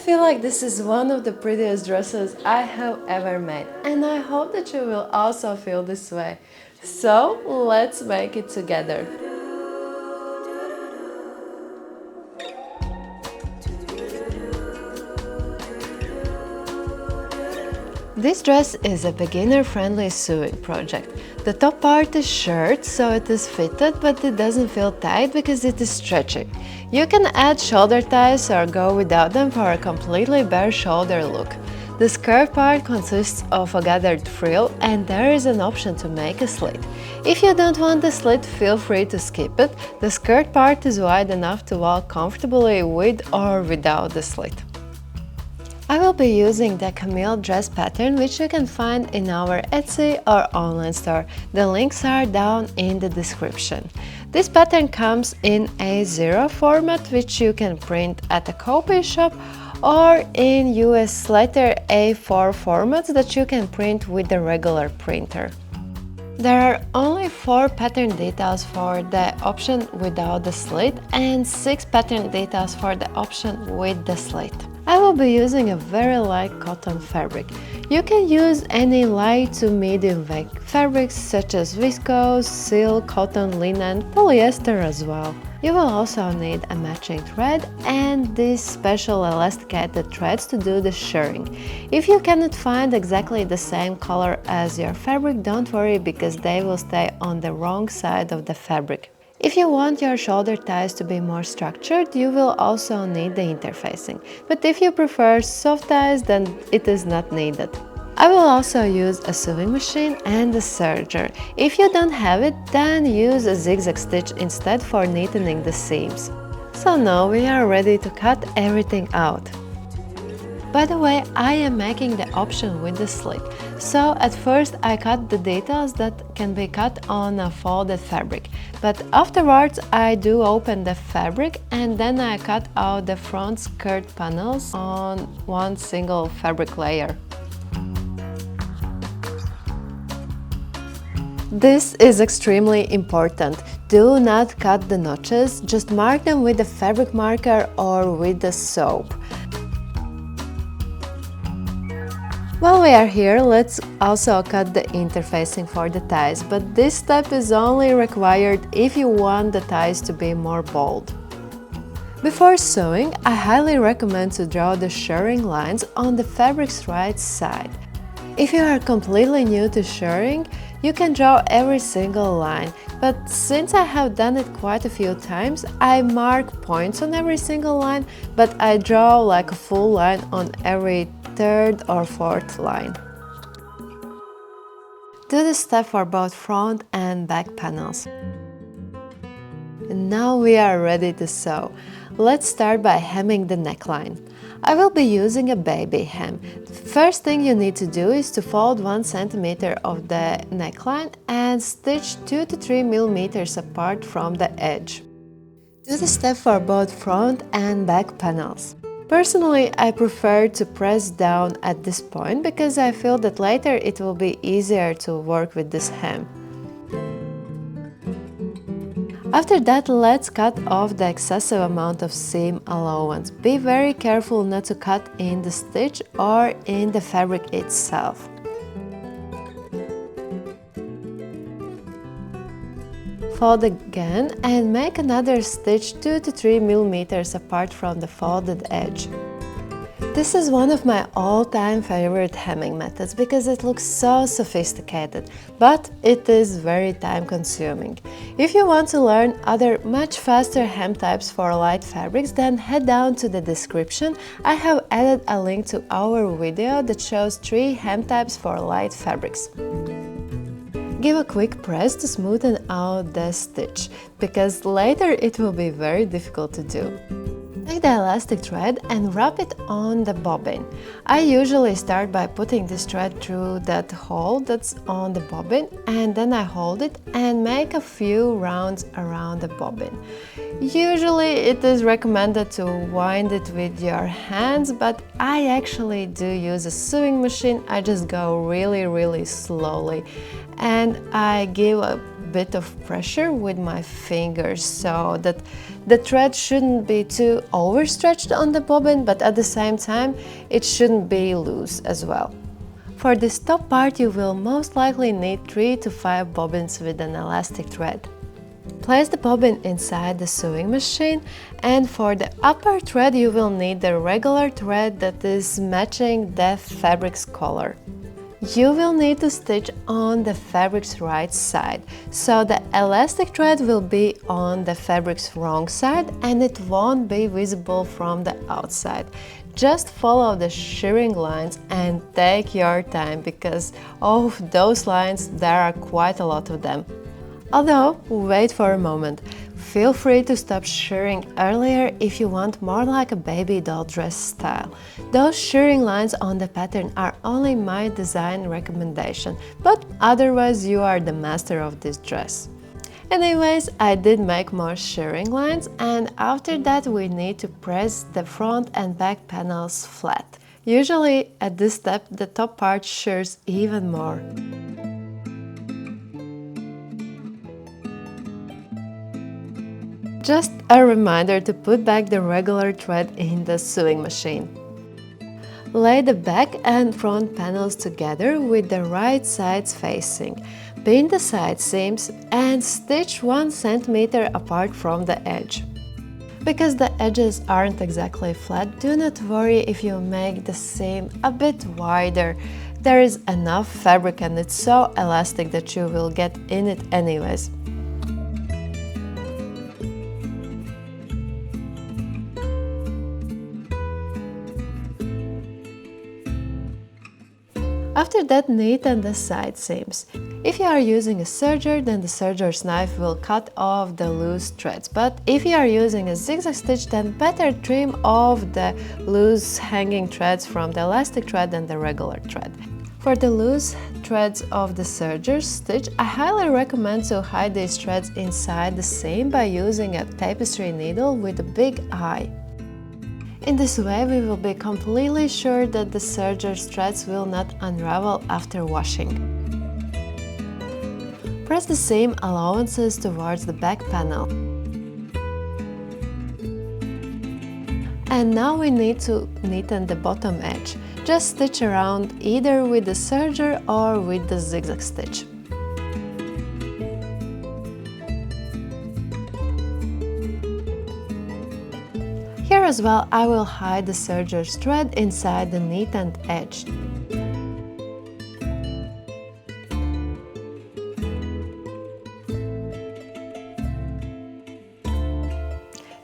feel like this is one of the prettiest dresses I have ever made, and I hope that you will also feel this way. So let's make it together. This dress is a beginner-friendly sewing project. The top part is shirred, so it is fitted, but it doesn't feel tight because it is stretchy. You can add shoulder ties or go without them for a completely bare shoulder look. The skirt part consists of a gathered frill, and there is an option to make a slit. If you don't want the slit, feel free to skip it. The skirt part is wide enough to walk comfortably with or without the slit. I will be using the Camille dress pattern, which you can find in our Etsy or online store. The links are down in the description. This pattern comes in A0 format, which you can print at a copy shop, or in US letter A4 formats that you can print with the regular printer. There are only 4 pattern details for the option without the slit and 6 pattern details for the option with the slit. I will be using a very light cotton fabric. You can use any light to medium weight fabrics such as viscose, silk, cotton, linen, polyester as well. You will also need a matching thread and these special elasticated threads to do the shirring. If you cannot find exactly the same color as your fabric, don't worry because they will stay on the wrong side of the fabric. If you want your shoulder ties to be more structured, you will also need the interfacing. But if you prefer soft ties, then it is not needed. I will also use a sewing machine and a serger. If you don't have it, then use a zigzag stitch instead for neatening the seams. So now we are ready to cut everything out. By the way, I am making the option with the slit. So at first I cut the details that can be cut on a folded fabric. But afterwards I do open the fabric and then I cut out the front skirt panels on one single fabric layer. This is extremely important. Do not cut the notches, just mark them with a fabric marker or with the soap. While we are here, let's also cut the interfacing for the ties, but this step is only required if you want the ties to be more bold. Before sewing, I highly recommend to draw the shirring lines on the fabric's right side. If you are completely new to shirring, you can draw every single line, but since I have done it quite a few times, I mark points on every single line, but I draw like a full line on every third or fourth line. Do this step for both front and back panels. And now we are ready to sew. Let's start by hemming the neckline. I will be using a baby hem. First thing you need to do is to fold 1 cm of the neckline and stitch 2 to 3 mm apart from the edge. Do the step for both front and back panels. Personally, I prefer to press down at this point because I feel that later it will be easier to work with this hem. After that, let's cut off the excessive amount of seam allowance. Be very careful not to cut in the stitch or in the fabric itself. Fold again and make another stitch 2 to 3 mm apart from the folded edge. This is one of my all-time favorite hemming methods because it looks so sophisticated, but it is very time-consuming. If you want to learn other much faster hem types for light fabrics, then head down to the description. I have added a link to our video that shows 3 hem types for light fabrics. Give a quick press to smoothen out the stitch, because later it will be very difficult to do. Take the elastic thread and wrap it on the bobbin. I usually start by putting this thread through that hole that's on the bobbin, and then I hold it and make a few rounds around the bobbin. Usually it is recommended to wind it with your hands, but I actually do use a sewing machine. I just go really slowly and I give a bit of pressure with my fingers so that the thread shouldn't be too overstretched on the bobbin, but at the same time it shouldn't be loose as well. For this top part you will most likely need 3 to 5 bobbins with an elastic thread. Place the bobbin inside the sewing machine, and for the upper thread you will need the regular thread that is matching the fabric's color. You will need to stitch on the fabric's right side, so the elastic thread will be on the fabric's wrong side and it won't be visible from the outside. Just follow the shirring lines and take your time, because of those lines there are quite a lot of them. Although, wait for a moment. Feel free to stop shirring earlier if you want more like a baby doll dress style. Those shirring lines on the pattern are only my design recommendation, but otherwise you are the master of this dress. Anyways, I did make more shirring lines, and after that we need to press the front and back panels flat. Usually at this step the top part shears even more. Just a reminder to put back the regular thread in the sewing machine. Lay the back and front panels together with the right sides facing. Pin the side seams and stitch 1 cm apart from the edge. Because the edges aren't exactly flat, do not worry if you make the seam a bit wider. There is enough fabric and it's so elastic that you will get in it anyways. After that, neaten the side seams. If you are using a serger, then the serger's knife will cut off the loose threads, but if you are using a zigzag stitch, then better trim off the loose hanging threads from the elastic thread and the regular thread. For the loose threads of the serger's stitch, I highly recommend to hide these threads inside the seam by using a tapestry needle with a big eye. In this way we will be completely sure that the serger's threads will not unravel after washing. Press the seam allowances towards the back panel. And now we need to neaten the bottom edge. Just stitch around either with the serger or with the zigzag stitch. Here as well I will hide the serger's thread inside the neatened edge.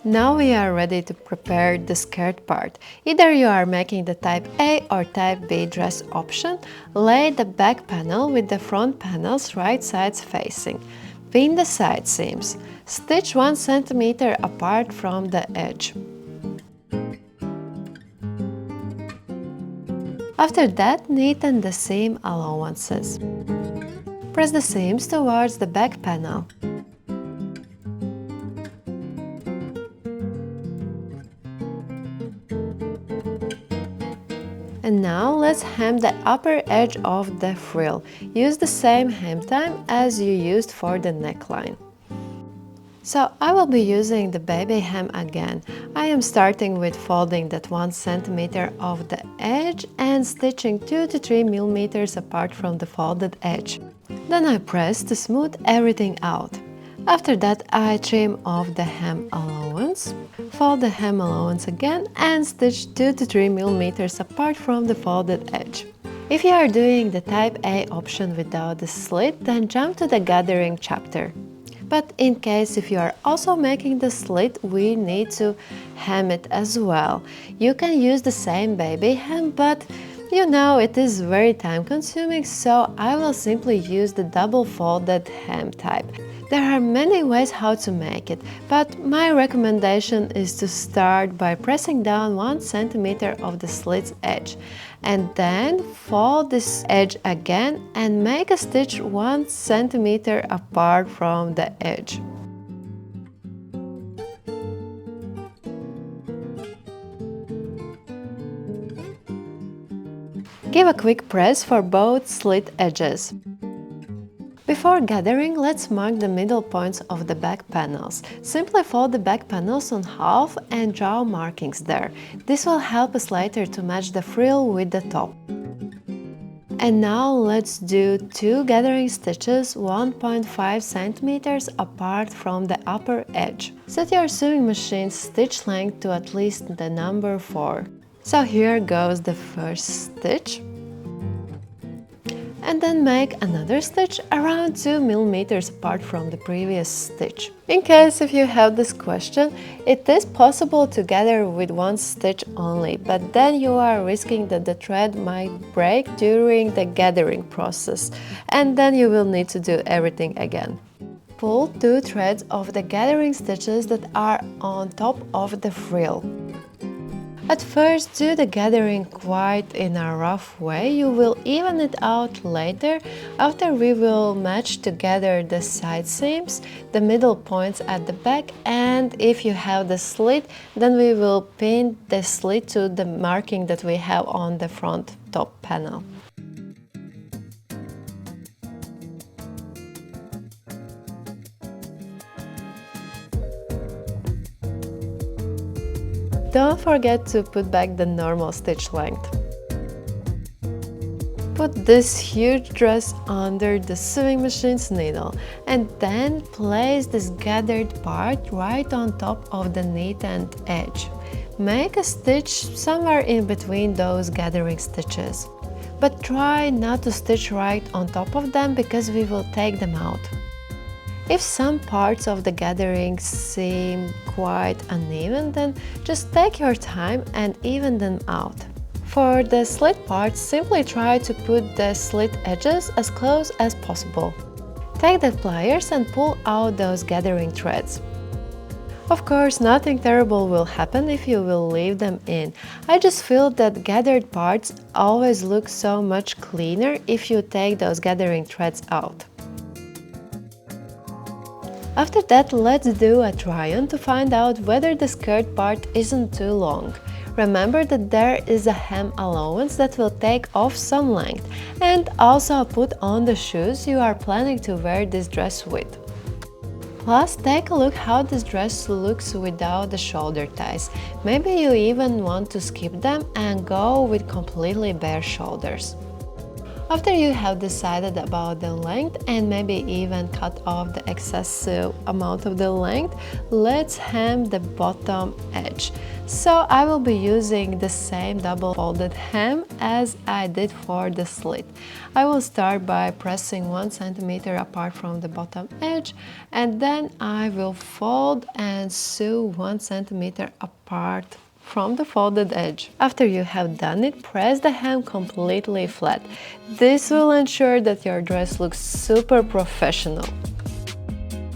Now we are ready to prepare the skirt part. Either you are making the type A or type B dress option. Lay the back panel with the front panels right sides facing. Pin the side seams. Stitch 1 cm apart from the edge. After that, neaten the seam allowances. Press the seams towards the back panel. And now let's hem the upper edge of the frill. Use the same hem time as you used for the neckline. So I will be using the baby hem again. I am starting with folding that 1 cm of the edge and stitching 2 to 3 mm apart from the folded edge. Then I press to smooth everything out. After that I trim off the hem allowance, fold the hem allowance again and stitch 2 to 3 mm apart from the folded edge. If you are doing the type A option without the slit, then jump to the gathering chapter. But in case if you are also making the slit, we need to hem it as well. You can use the same baby hem, but you know it is very time consuming, so I will simply use the double folded hem type. There are many ways how to make it, but my recommendation is to start by pressing down 1 cm of the slit's edge and then fold this edge again and make a stitch 1 cm apart from the edge. Give a quick press for both slit edges. Before gathering, let's mark the middle points of the back panels. Simply fold the back panels on half and draw markings there. This will help us later to match the frill with the top. And now let's do 2 gathering stitches 1.5 centimeters apart from the upper edge. Set your sewing machine's stitch length to at least the number 4. So here goes the first stitch. And then make another stitch around 2 millimeters apart from the previous stitch. In case if you have this question, it is possible to gather with one stitch only, but then you are risking that the thread might break during the gathering process, and then you will need to do everything again. Pull 2 threads of the gathering stitches that are on top of the frill. At first, do the gathering quite in a rough way. You will even it out later after we will match together the side seams, the middle points at the back, and if you have the slit, then we will pin the slit to the marking that we have on the front top panel. Don't forget to put back the normal stitch length. Put this huge dress under the sewing machine's needle and then place this gathered part right on top of the neatened edge. Make a stitch somewhere in between those gathering stitches, but try not to stitch right on top of them because we will take them out. If some parts of the gathering seem quite uneven, then just take your time and even them out. For the slit parts, simply try to put the slit edges as close as possible. Take the pliers and pull out those gathering threads. Of course, nothing terrible will happen if you will leave them in. I just feel that gathered parts always look so much cleaner if you take those gathering threads out. After that, let's do a try-on to find out whether the skirt part isn't too long. Remember that there is a hem allowance that will take off some length, and also put on the shoes you are planning to wear this dress with. Plus, take a look how this dress looks without the shoulder ties. Maybe you even want to skip them and go with completely bare shoulders. After you have decided about the length and maybe even cut off the excessive amount of the length, let's hem the bottom edge. So I will be using the same double folded hem as I did for the slit. I will start by pressing 1 centimeter apart from the bottom edge, and then I will fold and sew 1 centimeter apart from the folded edge. After you have done it, press the hem completely flat. This will ensure that your dress looks super professional.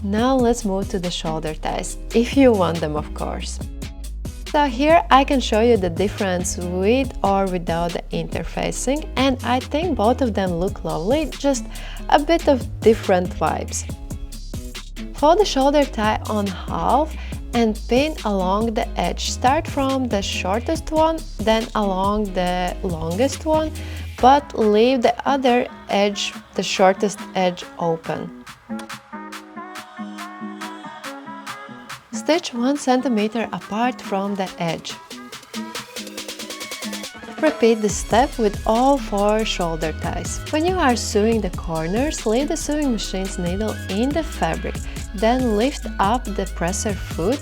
Now let's move to the shoulder ties, if you want them, of course. So here I can show you the difference with or without the interfacing, and I think both of them look lovely, just a bit of different vibes. Fold the shoulder tie on half and pin along the edge. Start from the shortest one, then along the longest one, but leave the other edge, the shortest edge, open. Stitch 1 centimeter apart from the edge. Repeat this step with all 4 shoulder ties. When you are sewing the corners, leave the sewing machine's needle in the fabric. Then lift up the presser foot,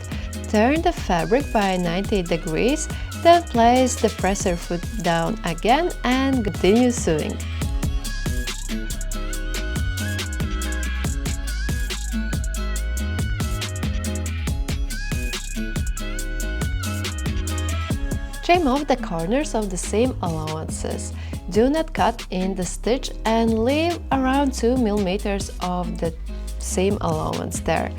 turn the fabric by 90 degrees, then place the presser foot down again and continue sewing. Trim off the corners of the seam allowances. Do not cut in the stitch and leave around 2 millimeters of the seam allowance there.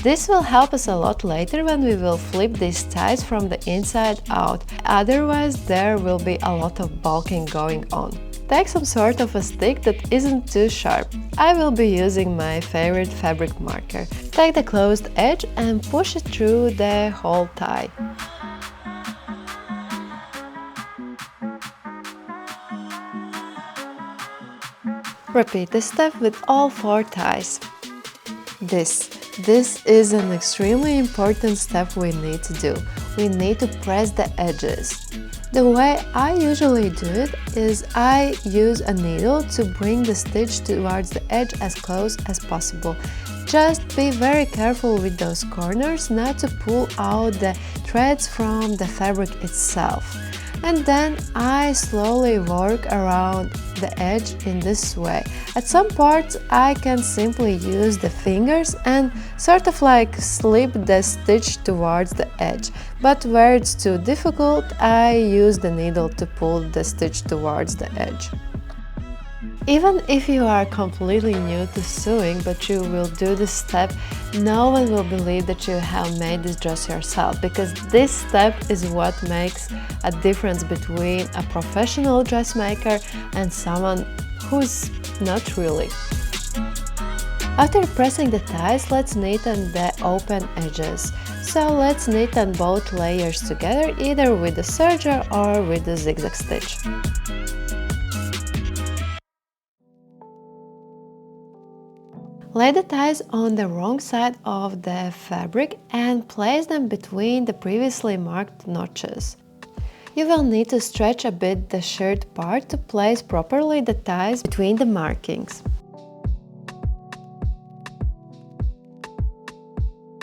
This will help us a lot later when we will flip these ties from the inside out, otherwise there will be a lot of bulking going on. Take some sort of a stick that isn't too sharp. I will be using my favorite fabric marker. Take the closed edge and push it through the whole tie. Repeat this step with all 4 ties. This is an extremely important step we need to do. We need to press the edges. The way I usually do it is I use a needle to bring the stitch towards the edge as close as possible. Just be very careful with those corners not to pull out the threads from the fabric itself. And then I slowly work around the edge in this way. At some parts I can simply use the fingers and sort of like slip the stitch towards the edge, but where it's too difficult I use the needle to pull the stitch towards the edge. Even if you are completely new to sewing but you will do this step, no one will believe that you have made this dress yourself, because this step is what makes a difference between a professional dressmaker and someone who's not really. After pressing the ties, let's neaten the open edges. So let's neaten both layers together, either with the serger or with the zigzag stitch. Lay the ties on the wrong side of the fabric and place them between the previously marked notches. You will need to stretch a bit the shirred part to place properly the ties between the markings.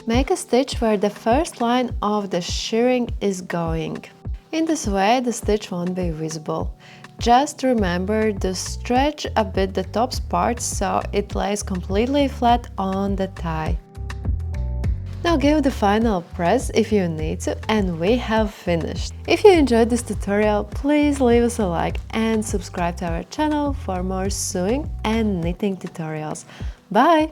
Make a stitch where the first line of the shirring is going. In this way, the stitch won't be visible. Just remember to stretch a bit the top part so it lays completely flat on the tie. Now give the final press if you need to, and we have finished. If you enjoyed this tutorial, please leave us a like and subscribe to our channel for more sewing and knitting tutorials. Bye!